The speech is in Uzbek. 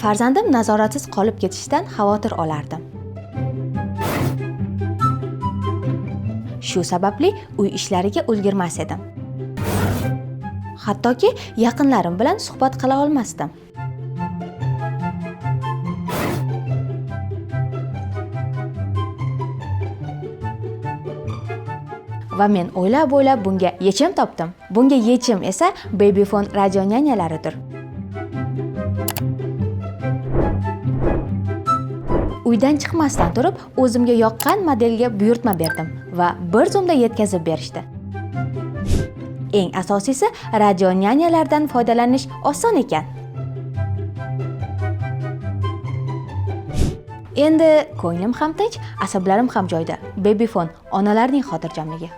Farzandim nazoratsiz qolib ketishidan xavotir olardim. Shu sababli uy ishlariga ulgurmas edim. Hattoki yaqinlarim bilan suhbat qila olmasdim. Va men o'ylab bunga yechim topdim. Bunga yechim esa Babyphone radio nyanyalaridir. Uydan chiqmasdan turib, o'zimga yoqqan modelga buyurtma berdim va bir zumda yetkazib berishdi. Eng asosiysi, radio nyanyalardan foydalanish oson ekan. Endi ko'nglim ham tinch, asablarim ham joyida. Babyphone onalarning xotirjamligi.